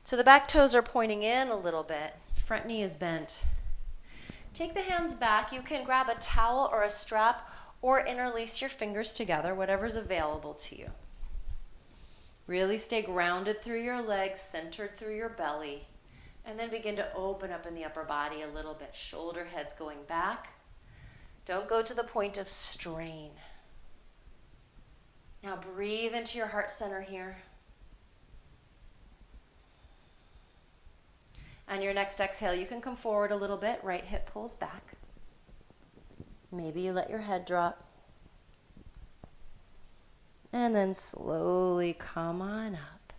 So the back toes are pointing in a little bit. Front knee is bent. Take the hands back. You can grab a towel or a strap or interlace your fingers together, whatever's available to you. Really stay grounded through your legs, centered through your belly. And then begin to open up in the upper body a little bit. Shoulder heads going back. Don't go to the point of strain. Now breathe into your heart center here. On your next exhale, you can come forward a little bit. Right hip pulls back. Maybe you let your head drop. And then slowly come on up.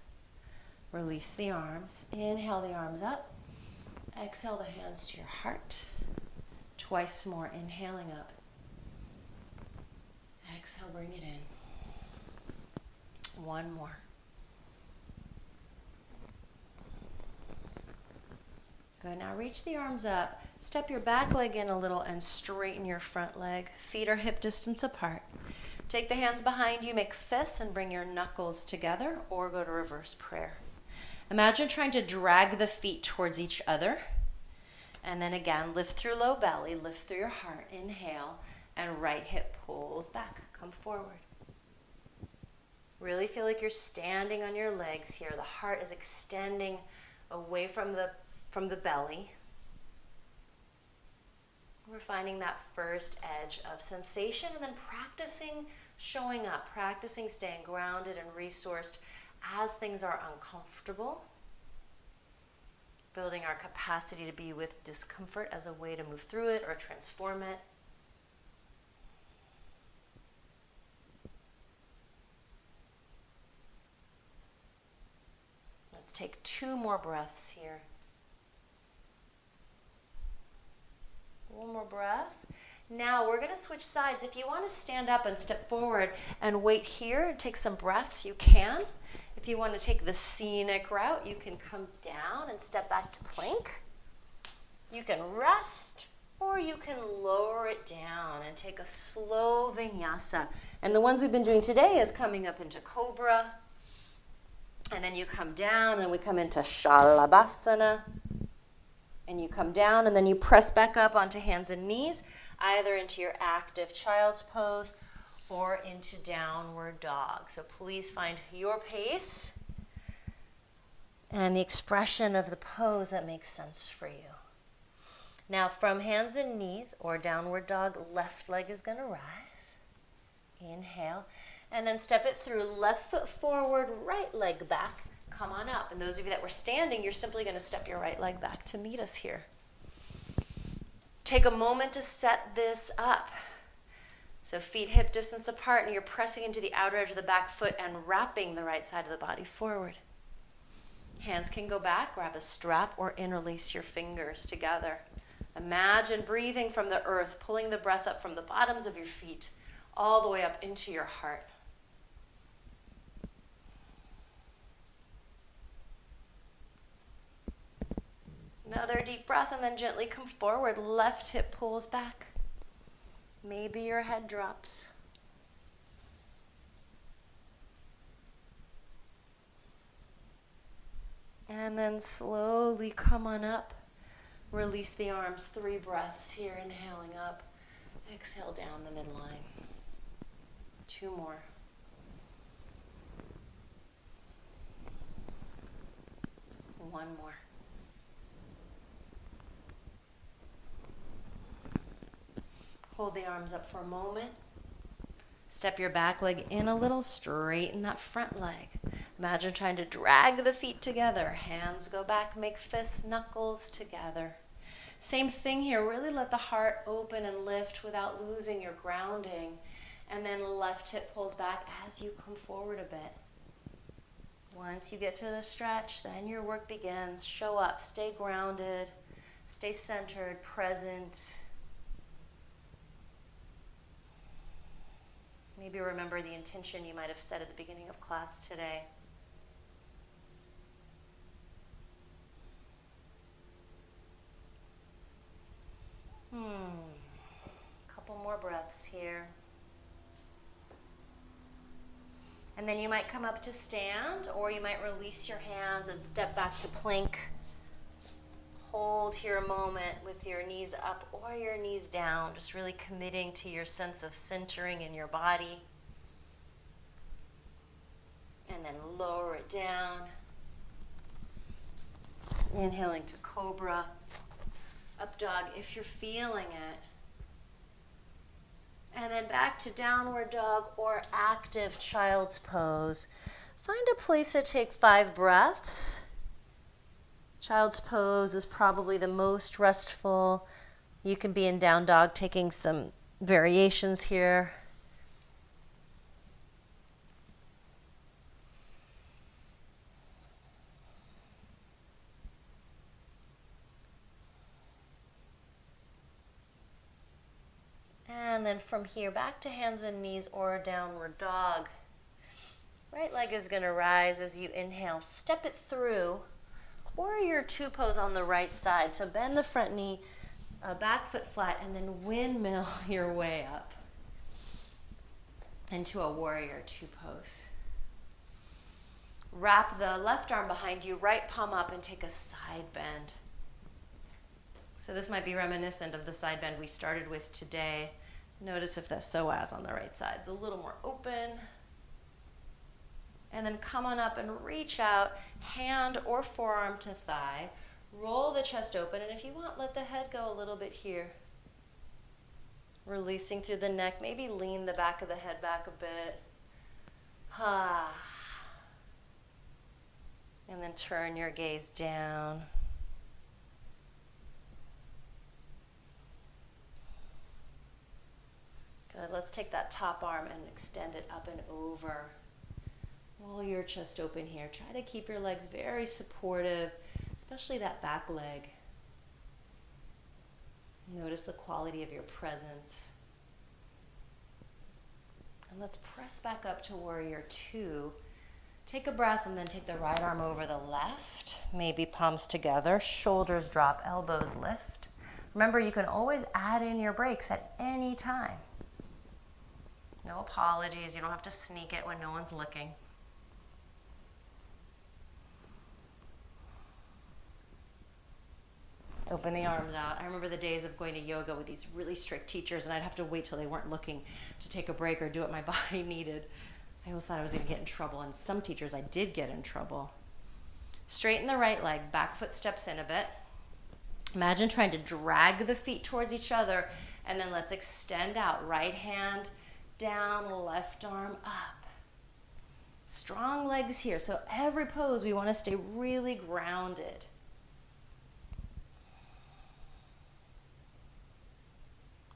Release the arms. Inhale the arms up. Exhale the hands to your heart. Twice more, inhaling up. Exhale, bring it in. One more. Good. Now reach the arms up. Step your back leg in a little and straighten your front leg. Feet are hip distance apart. Take the hands behind you, make fists, and bring your knuckles together or go to reverse prayer. Imagine trying to drag the feet towards each other. And then again, lift through low belly, lift through your heart. Inhale, and right hip pulls back. Come forward. Really feel like you're standing on your legs here. The heart is extending away from the belly. We're finding that first edge of sensation and then practicing showing up, practicing staying grounded and resourced as things are uncomfortable. Building our capacity to be with discomfort as a way to move through it or transform it. Let's take 2 more breaths here. One more breath. Now we're going to switch sides. If you want to stand up and step forward and wait here and take some breaths, you can. If you want to take the scenic route, you can come down and step back to plank. You can rest, or you can lower it down and take a slow vinyasa. And the ones we've been doing today is coming up into cobra. And then you come down and we come into Shavasana. And you come down and then you press back up onto hands and knees, either into your active child's pose or into downward dog. So please find your pace and the expression of the pose that makes sense for you. Now from hands and knees or downward dog, left leg is going to rise. Inhale. And then step it through, left foot forward, right leg back. come on up. And those of you that were standing, you're simply going to step your right leg back to meet us here. Take a moment to set this up. So feet hip distance apart, and you're pressing into the outer edge of the back foot and wrapping the right side of the body forward. Hands can go back, grab a strap, or interlace your fingers together. Imagine breathing from the earth, pulling the breath up from the bottoms of your feet all the way up into your heart. Another deep breath, and then gently come forward. Left hip pulls back. Maybe your head drops. And then slowly come on up. Release the arms. 3 breaths here. Inhaling up. Exhale down the midline. 2 more. One more. Hold the arms up for a moment. Step your back leg in a little, straighten that front leg. Imagine trying to drag the feet together. Hands go back, make fists, knuckles together. Same thing here, really let the heart open and lift without losing your grounding. And then left hip pulls back as you come forward a bit. Once you get to the stretch, then your work begins. Show up, stay grounded, stay centered, present. Maybe remember the intention you might have set at the beginning of class today. Couple more breaths here. And then you might come up to stand, or you might release your hands and step back to plank. Hold here a moment with your knees up or your knees down, just really committing to your sense of centering in your body. And then lower it down. Inhaling to cobra. Up dog if you're feeling it. And then back to downward dog or active child's pose. Find a place to take 5 breaths. Child's pose is probably the most restful. You can be in down dog, taking some variations here. And then from here, back to hands and knees or downward dog. Right leg is going to rise as you inhale. Step it through. Warrior 2 pose on the right side. So bend the front knee, back foot flat, and then windmill your way up into a warrior 2 pose. Wrap the left arm behind you, right palm up, and take a side bend. So this might be reminiscent of the side bend we started with today. Notice if the psoas on the right side is a little more open. And then come on up and reach out, hand or forearm to thigh. Roll the chest open, and if you want, let the head go a little bit here. Releasing through the neck, maybe lean the back of the head back a bit. And then turn your gaze down. Good, let's take that top arm and extend it up and over. Roll your chest open here. Try to keep your legs very supportive, especially that back leg. Notice the quality of your presence. And let's press back up to warrior 2. Take a breath and then take the right arm over the left. Maybe palms together, shoulders drop, elbows lift. Remember, you can always add in your breaks at any time. No apologies. You don't have to sneak it when no one's looking. Open the arms out. I remember the days of going to yoga with these really strict teachers, and I'd have to wait till they weren't looking to take a break or do what my body needed. I always thought I was going to get in trouble, and some teachers I did get in trouble. Straighten the right leg. Back foot steps in a bit. Imagine trying to drag the feet towards each other, and then let's extend out. Right hand down, left arm up. Strong legs here. So every pose, we want to stay really grounded.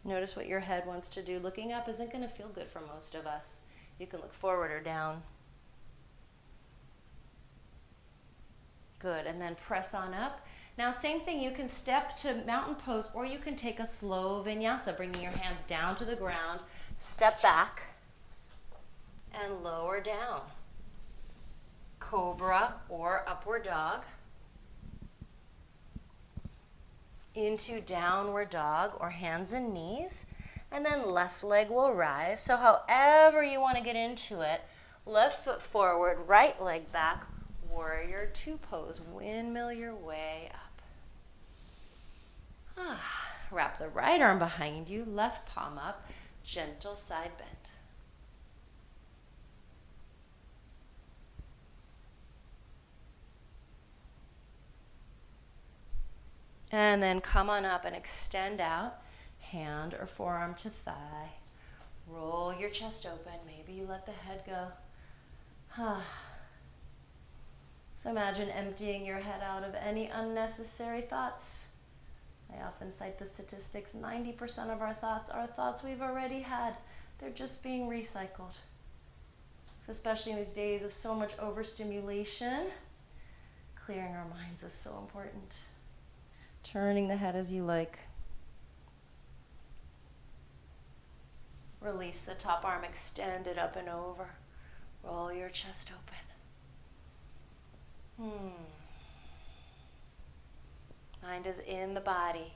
Notice what your head wants to do. Looking up isn't going to feel good for most of us. You can look forward or down. Good, and then press on up. Now, same thing, you can step to mountain pose, or you can take a slow vinyasa, bringing your hands down to the ground, step back, and lower down. Cobra or upward dog. Into downward dog or hands and knees, and then left leg will rise. So however you want to get into it, left foot forward, right leg back, warrior two pose, windmill your way up. Wrap the right arm behind you, left palm up, gentle side bend. And then come on up and extend out, hand or forearm to thigh. Roll your chest open. Maybe you let the head go. So imagine emptying your head out of any unnecessary thoughts. I often cite the statistics, 90% of our thoughts are thoughts we've already had. They're just being recycled. So especially in these days of so much overstimulation, clearing our minds is so important. Turning the head as you like. Release the top arm, extend it up and over. Roll your chest open. Mind is in the body.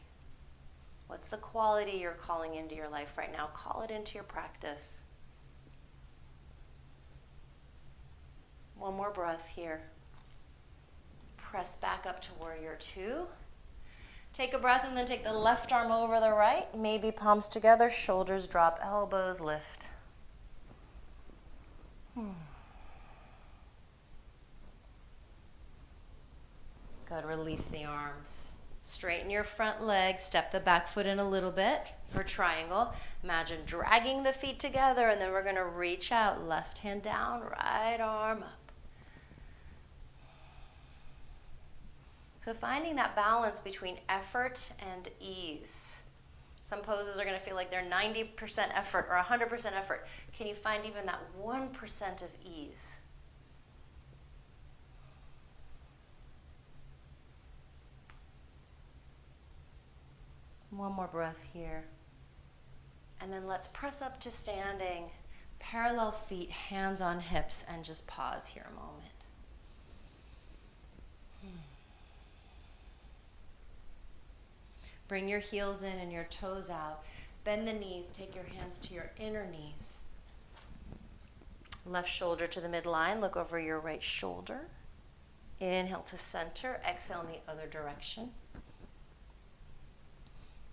What's the quality you're calling into your life right now? Call it into your practice. One more breath here. Press back up to warrior two. Take a breath and then take the left arm over the right. Maybe palms together, shoulders drop, elbows lift. Good, release the arms. Straighten your front leg, step the back foot in a little bit for triangle. Imagine dragging the feet together, and then we're going to reach out, left hand down, right arm up. So finding that balance between effort and ease. Some poses are going to feel like they're 90% effort or 100% effort. Can you find even that 1% of ease? One more breath here. And then let's press up to standing. Parallel feet, hands on hips, and just pause here a moment. Bring your heels in and your toes out. Bend the knees, take your hands to your inner knees. Left shoulder to the midline, look over your right shoulder. Inhale to center, exhale in the other direction.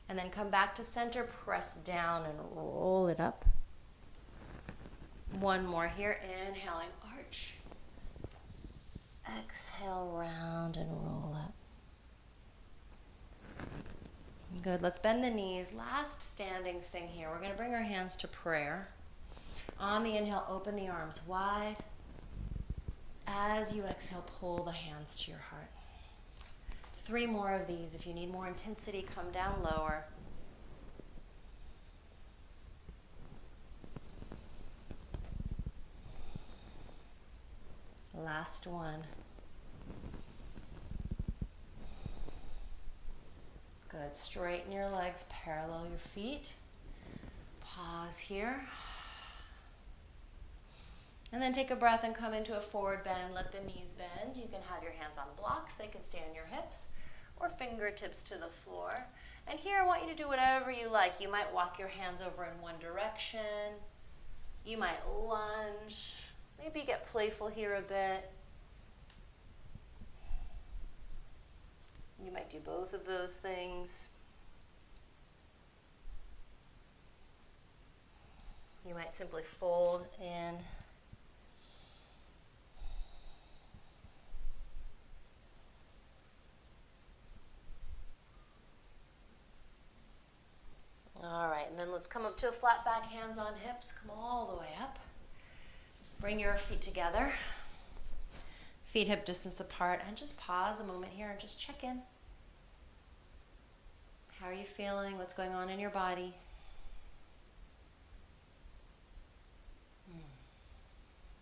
And then come back to center, press down and roll it up. One more here, inhaling, arch. Exhale, round and roll up. Good, let's bend the knees. Last standing thing here. We're going to bring our hands to prayer. On the inhale, open the arms wide. As you exhale, pull the hands to your heart. 3 more of these. If you need more intensity, come down lower. Last one. Good. Straighten your legs, parallel your feet. Pause here. And then take a breath and come into a forward bend. Let the knees bend. You can have your hands on blocks. They can stay on your hips or fingertips to the floor. And here I want you to do whatever you like. You might walk your hands over in one direction. You might lunge. Maybe get playful here a bit. You might do both of those things. You might simply fold in. All right, and then let's come up to a flat back, hands on hips. Come all the way up. Bring your feet together. Feet hip distance apart, and just pause a moment here and just check in. How are you feeling? What's going on in your body?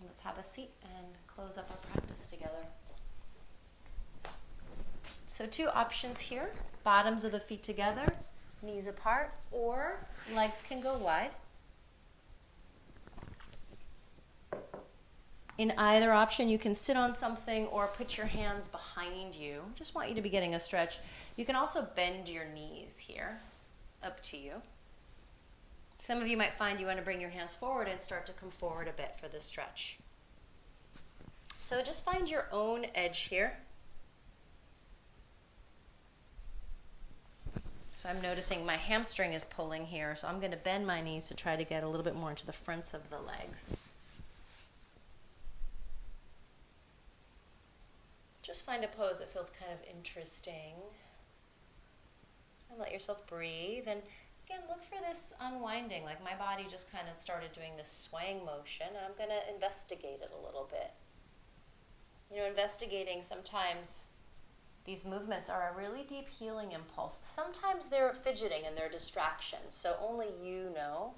Let's have a seat and close up our practice together. So 2 options here. Bottoms of the feet together, knees apart, or legs can go wide. In either option, you can sit on something or put your hands behind you. Just want you to be getting a stretch. You can also bend your knees here, up to you. Some of you might find you want to bring your hands forward and start to come forward a bit for this stretch. So just find your own edge here. So I'm noticing my hamstring is pulling here, so I'm going to bend my knees to try to get a little bit more into the fronts of the legs. Just find a pose that feels kind of interesting. And let yourself breathe. And again, look for this unwinding. Like my body just kind of started doing this swaying motion. And I'm going to investigate it a little bit. You know, investigating sometimes these movements are a really deep healing impulse. Sometimes they're fidgeting and they're distractions. So only you know.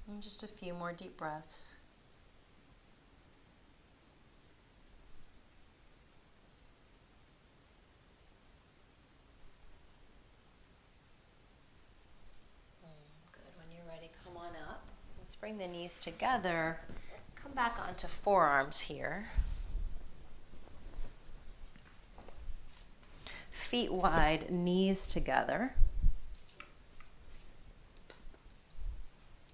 And just a few more deep breaths. Good. When you're ready, come on up. Let's bring the knees together. Come back onto forearms here. Feet wide, knees together.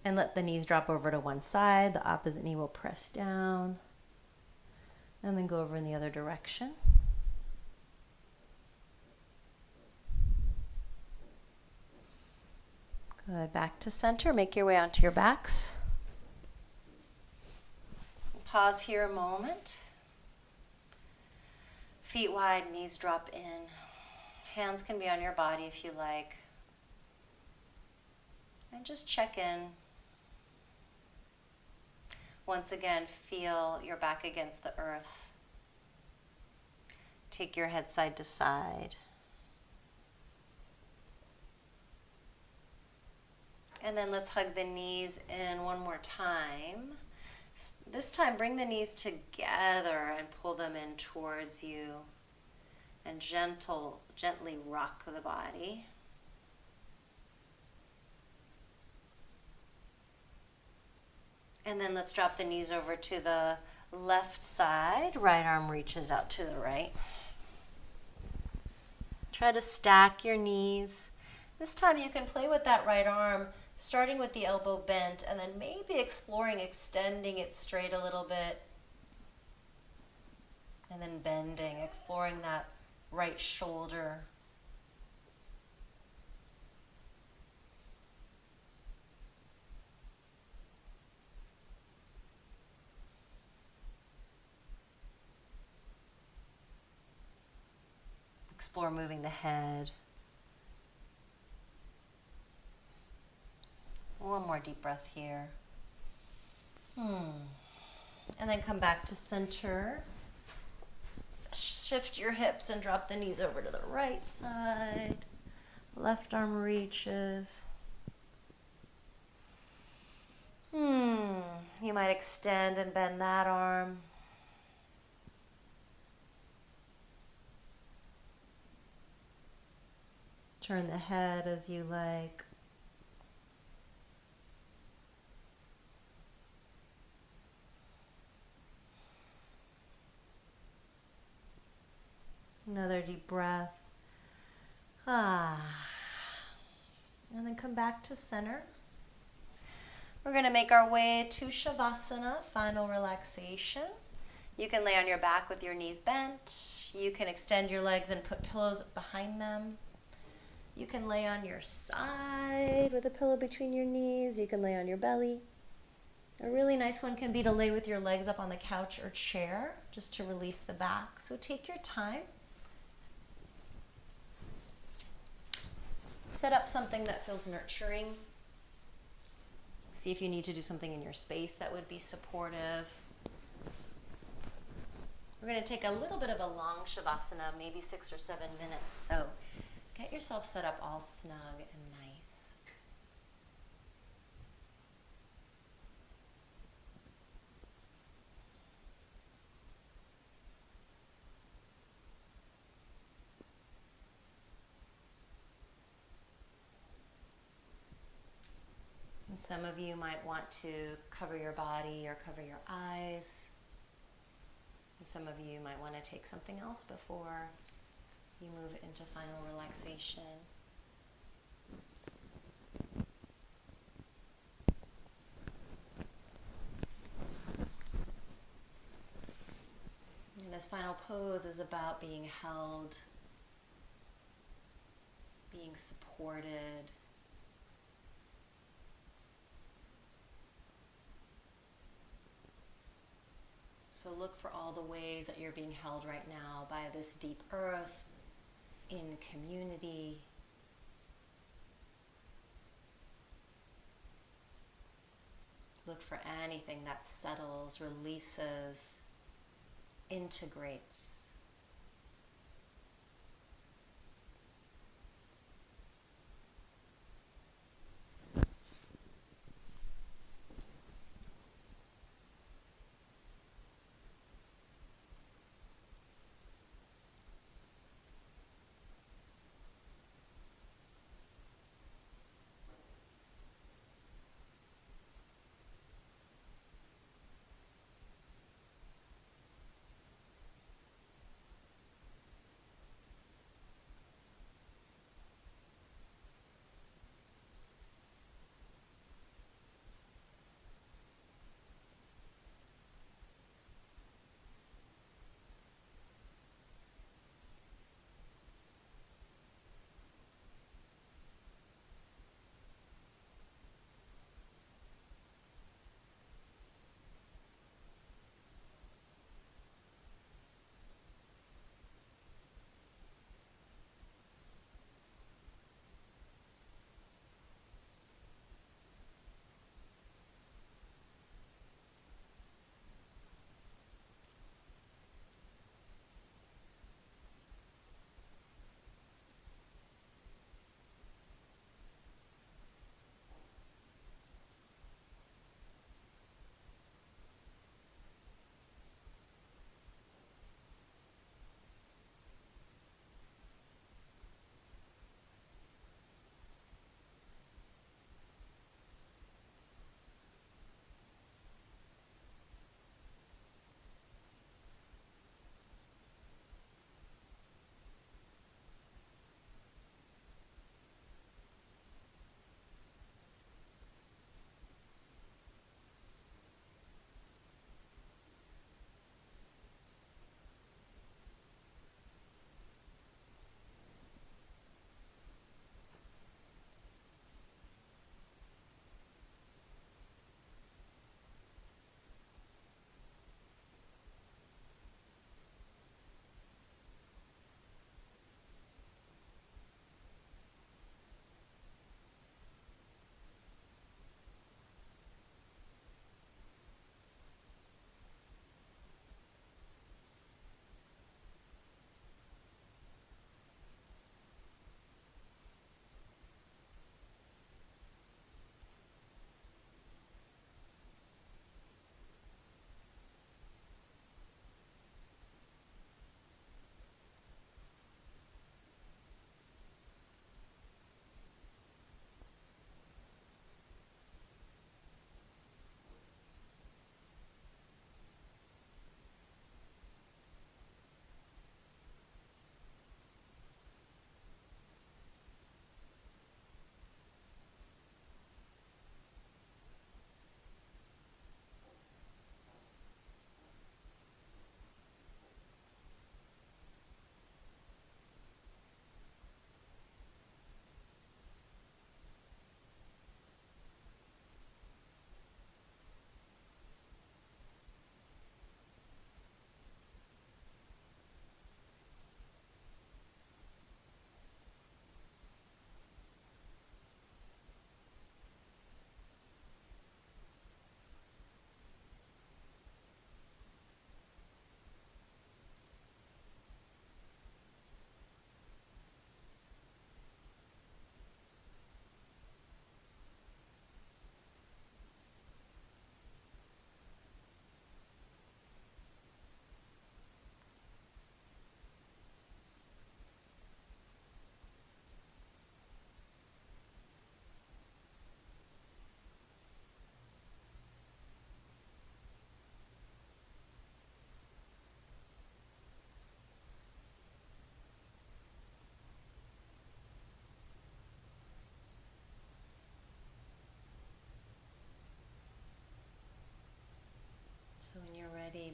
And let the knees drop over to one side. The opposite knee will press down. And then go over in the other direction. Good. Back to center. Make your way onto your backs. Pause here a moment. Feet wide, knees drop in. Hands can be on your body if you like. And just check in. Once again, feel your back against the earth. Take your head side to side. And then let's hug the knees in one more time. This time, bring the knees together and pull them in towards you. And gently rock the body. And then let's drop the knees over to the left side. Right arm reaches out to the right. Try to stack your knees. This time you can play with that right arm, starting with the elbow bent, and then maybe exploring extending it straight a little bit. And then bending, exploring that right shoulder. Explore moving the head. One more deep breath here. And then come back to center. Shift your hips and drop the knees over to the right side. Left arm reaches. You might extend and bend that arm. Turn the head as you like. Another deep breath. And then come back to center. We're going to make our way to Shavasana, final relaxation. You can lay on your back with your knees bent. You can extend your legs and put pillows behind them. You can lay on your side with a pillow between your knees. You can lay on your belly. A really nice one can be to lay with your legs up on the couch or chair, just to release the back. So take your time. Set up something that feels nurturing. See if you need to do something in your space that would be supportive. We're going to take a little bit of a long Shavasana, maybe 6 or 7 minutes. So get yourself set up all snug and nice. And some of you might want to cover your body or cover your eyes. And some of you might want to take something else before you move into final relaxation. And this final pose is about being held, being supported. So look for all the ways that you're being held right now by this deep earth, in community. Look for anything that settles, releases, integrates.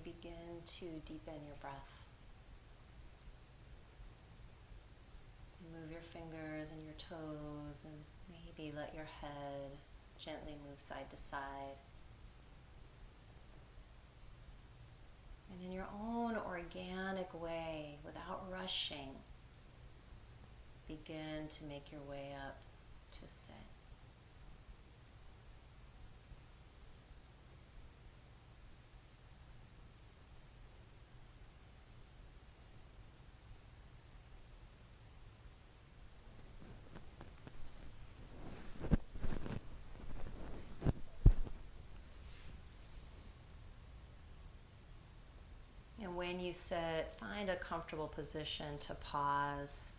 begin to deepen your breath. Move your fingers and your toes, and maybe let your head gently move side to side. And in your own organic way, without rushing, begin to make your way up to sit. And when you sit, find a comfortable position to pause.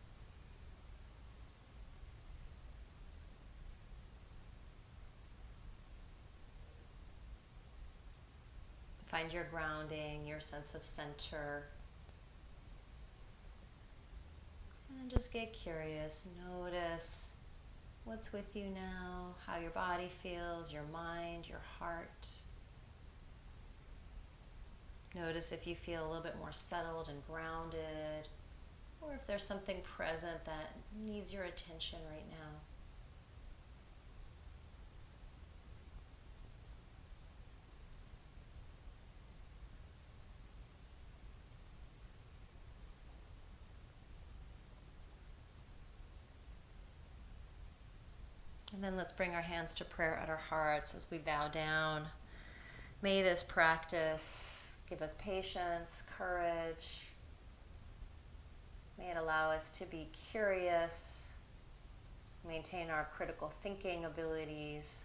Find your grounding, your sense of center. And just get curious. Notice what's with you now, how your body feels, your mind, your heart. Notice if you feel a little bit more settled and grounded, or if there's something present that needs your attention right now. And then let's bring our hands to prayer at our hearts as we bow down. May this practice give us patience, courage. May it allow us to be curious, maintain our critical thinking abilities.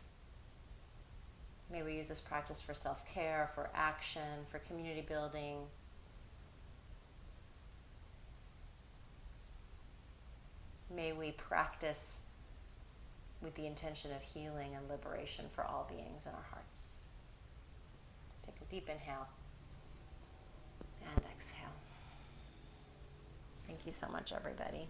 May we use this practice for self-care, for action, for community building. May we practice with the intention of healing and liberation for all beings in our hearts. Take a deep inhale and exhale. Thank you so much, everybody.